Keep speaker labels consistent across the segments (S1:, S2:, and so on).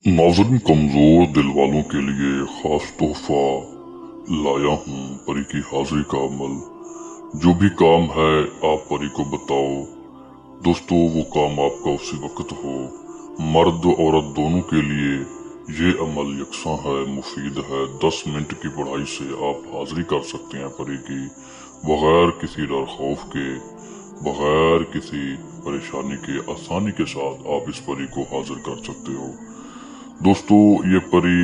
S1: नाज़रीन, कमज़ोर दिल वालों के लिए ख़ास तोहफा लाया हूँ परी की हाज़िरी का अमल। जो भी काम है आप परी को बताओ। दोस्तों, वो काम आपका उसी वक्त हो। मर्द औरत दोनों के लिए ये अमल यकसा है, मुफीद है। 10 मिनट की पढ़ाई से आप हाज़िरी कर सकते हैं परी की, बगैर किसी डर खौफ के, बगैर किसी परेशानी के। आसानी के साथ आप इस परी को हाजिर कर सकते हो। दोस्तों, ये परी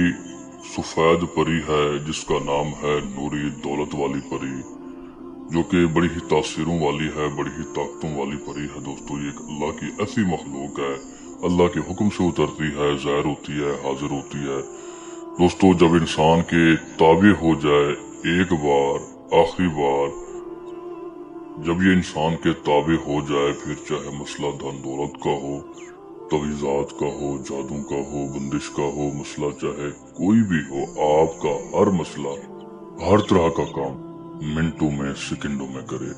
S1: सफेद परी है जिसका नाम है नूरी दौलत वाली परी, जो कि बड़ी ही तासीरों वाली है, बड़ी ही ताकतों वाली परी है। दोस्तों, ये एक अल्लाह की ऐसी मखलूक है, अल्लाह के हुक्म से उतरती है, ज़ाहिर होती है, हाजिर होती है। दोस्तों, जब इंसान के ताबे हो जाए एक बार, आखिरी बार, जब ये इंसान के ताबे हो जाए, फिर चाहे मसला धन दौलत का हो, तवीज़ात का हो, जादू का हो, बंदिश का हो, मसला चाहे कोई भी हो, आपका हर मसला, हर तरह का काम मिनटों में, सेकंडों में करे।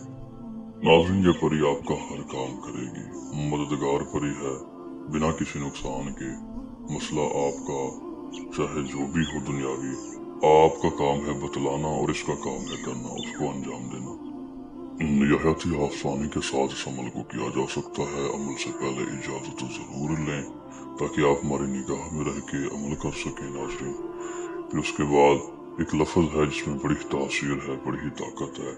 S1: नाज़रीन, ये परी आपका हर काम करेगी। मददगार परी है, बिना किसी नुकसान के। मसला आपका चाहे जो भी हो दुनियावी, आपका काम है बतलाना और इसका काम है करना, उसको अंजाम देना। निहायत ही आसानी के साथ इस अमल को किया जा सकता है। अमल से पहले इजाजत जरूर लें ताकि आप हमारी निगाह में रह के अमल कर सकें। नाज़रीन, फिर उसके बाद एक लफ्ज है जिसमें बड़ी तासीर है, बड़ी ही ताकत है।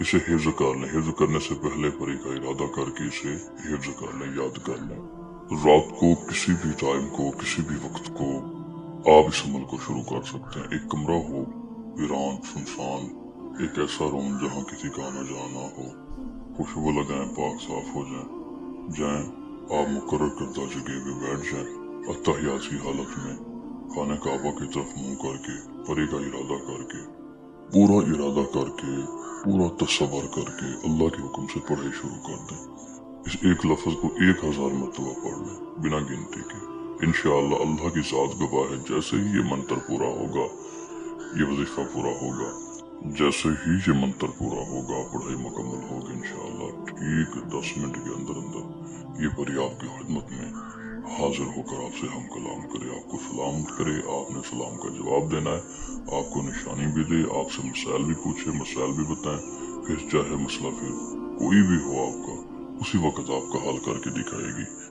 S1: इसे हिफ्ज कर लें। हिफ्ज करने से पहले परी का इरादा करके इसे हिफ्ज कर लें, याद कर लें। रात को किसी भी टाइम को, किसी भी वक्त को आप इस अमल को शुरू कर सकते हैं। एक कमरा हो, वीरान, सुनसान, एक ऐसा रूम जहाँ किसी का आना जाना हो, खुशबू लगाएं, पाक साफ हो जाएं, आप मुकर्रर करदा जगह पे बैठ जाएं, अत्तहियात की हालत में, खाने काबा की तरफ मुंह करके, परी का इरादा करके, पूरा इरादा करके, पूरा तसव्वुर करके अल्लाह के हुक्म से पढ़ाई शुरू कर दें। इस एक लफ्ज को 1000 मरतबा पढ़ लें, बिना गिनती के। इंशाअल्लाह अल्लाह की ज़ात गवाह है, जैसे ही ये मंत्र पूरा होगा, ये वजीफा पूरा होगा, जैसे ही ये मंत्र पूरा होगा, पढ़ाई मुकम्मल होगी इंशाअल्लाह, ठीक 10 मिनट के अंदर अंदर ये परी आपकी खिदमत में हाजिर होकर आपसे हम कलाम करे, आपको सलाम करे। आपने सलाम का जवाब देना है, आपको निशानी भी दे, आपसे मसाइल भी पूछे, मसाइल भी बताएं, फिर चाहे मसला फिर कोई भी हो आपका, उसी वक्त आपका हल करके दिखाएगी।